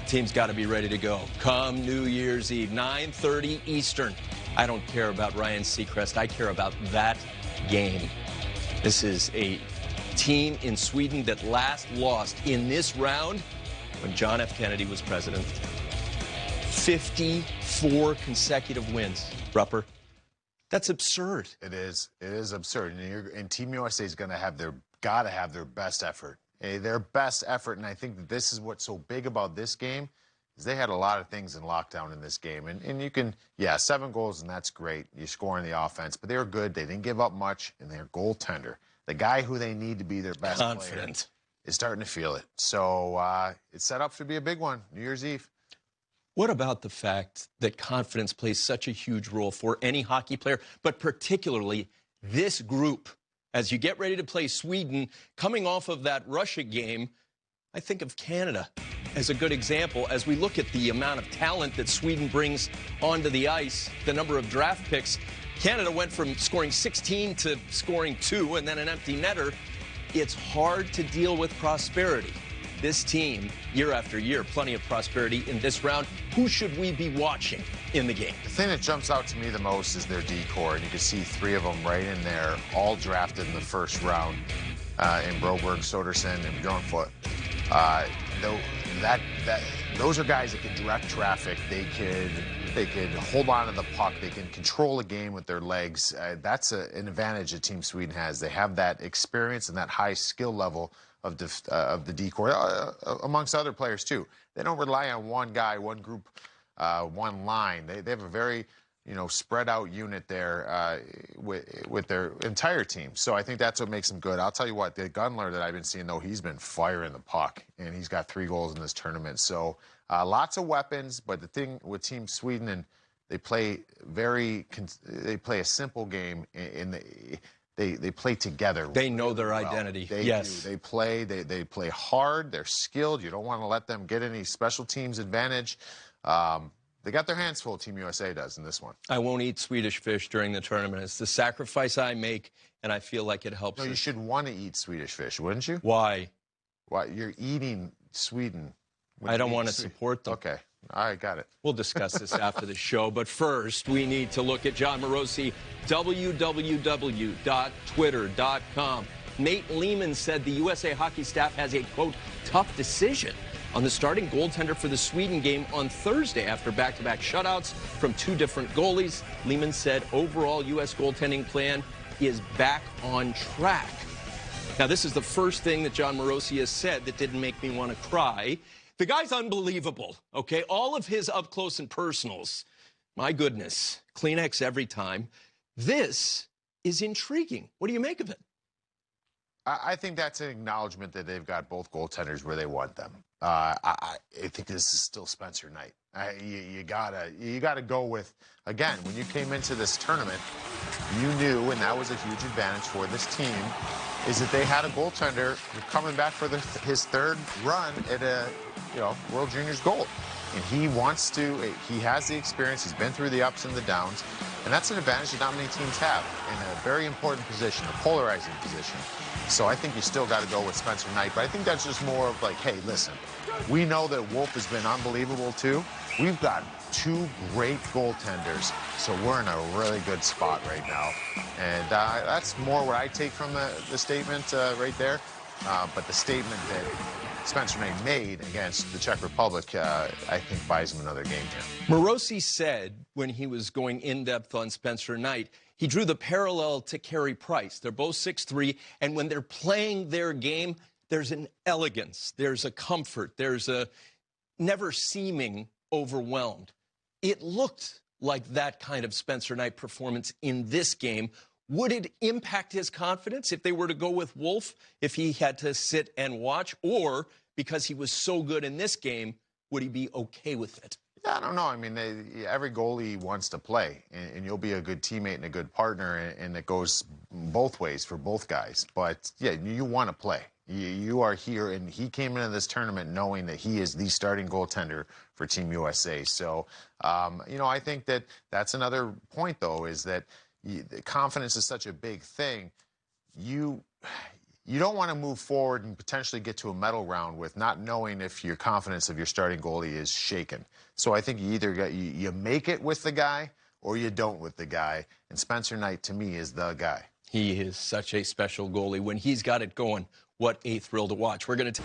Team's got to be ready to go. Come New Year's Eve, 9:30 Eastern. I don't care about Ryan Seacrest. I care about that game. This is a team in Sweden that last lost in this round when John F. Kennedy was president. 54 consecutive wins. Rupper, that's absurd. It is. It is absurd. And Team USA is going to have got to have their best effort. Their best effort, and I think that this is what's so big about this game, is they had a lot of things in lockdown in this game. And you can, 7 goals, and that's great. You score in the offense, but they were good. They didn't give up much, and their goaltender, the guy who they need to be their best player, is starting to feel it. So it's set up to be a big one, New Year's Eve. What about the fact that confidence plays such a huge role for any hockey player, but particularly this group? As you get ready to play Sweden, coming off of that Russia game, I think of Canada as a good example. As we look at the amount of talent that Sweden brings onto the ice, the number of draft picks, Canada went from scoring 16 to scoring 2 and then an empty netter. It's hard to deal with prosperity. This team, year after year, plenty of prosperity in this round. Who should we be watching in the game? The thing that jumps out to me the most is their D-core, and you can see 3 of them right in there, all drafted in the first round, in Broberg, Soderson, and Bjornfoot. Those are guys that can direct traffic. They could hold on to the puck. They can control a game with their legs. That's an advantage that Team Sweden has. They have that experience and that high skill level of the D-core, amongst other players too. They don't rely on one guy, one group, one line. They have a very spread out unit there with their entire team. So I think that's what makes them good. I'll tell you what, the Gunler that I've been seeing, though, he's been firing the puck, and he's got 3 goals in this tournament. So lots of weapons, but the thing with Team Sweden, and they play a simple game, They play together. They know their identity. Yes. They play hard. They're skilled. You don't want to let them get any special teams advantage. They got their hands full, Team USA does, in this one. I won't eat Swedish fish during the tournament. It's the sacrifice I make, and I feel like it helps. No, you should want to eat Swedish fish, wouldn't you? Why? Why? You're eating Sweden. I don't want to support them. Okay. All right, got it. We'll discuss this after the show. But first, we need to look at John Morosi, www.twitter.com. Nate Lehman said the USA hockey staff has a, quote, tough decision on the starting goaltender for the Sweden game on Thursday after back-to-back shutouts from 2 different goalies. Lehman said overall U.S. goaltending plan is back on track. Now, this is the first thing that John Morosi has said that didn't make me want to cry. The guy's unbelievable, okay? All of his up-close and personals, my goodness, Kleenex every time. This is intriguing. What do you make of it? I think that's an acknowledgement that they've got both goaltenders where they want them. I think this is still Spencer Knight. You gotta go with, again, when you came into this tournament, you knew, and that was a huge advantage for this team, is that they had a goaltender coming back for his 3rd run at a World Juniors gold. And he has the experience, he's been through the ups and the downs, and that's an advantage that not many teams have in a very important position, a polarizing position. So I think you still got to go with Spencer Knight, but I think that's just more of like, hey, listen, we know that Wolf has been unbelievable too. We've got 2 great goaltenders, so we're in a really good spot right now. And that's more what I take from the statement right there. But the statement that Spencer Knight made against the Czech Republic, I think, buys him another game here. Morosi said when he was going in-depth on Spencer Knight, he drew the parallel to Carey Price. They're both 6'3", and when they're playing their game, there's an elegance, there's a comfort, there's a never seeming overwhelmed. It looked like that kind of Spencer Knight performance in this game. Would it impact his confidence if they were to go with Wolf, if he had to sit and watch, or because he was so good in this game, would he be okay with it? Yeah, I don't know. I mean, every goalie wants to play, and you'll be a good teammate and a good partner, and it goes both ways for both guys. But, yeah, you want to play. You are here, and he came into this tournament knowing that he is the starting goaltender for Team USA. So, I think that that's another point, though, is that confidence is such a big thing. You you don't want to move forward and potentially get to a medal round with not knowing if your confidence of your starting goalie is shaken. So I think you either you make it with the guy or you don't with the guy. And Spencer Knight, to me, is the guy. He is such a special goalie. When he's got it going, what a thrill to watch. We're going to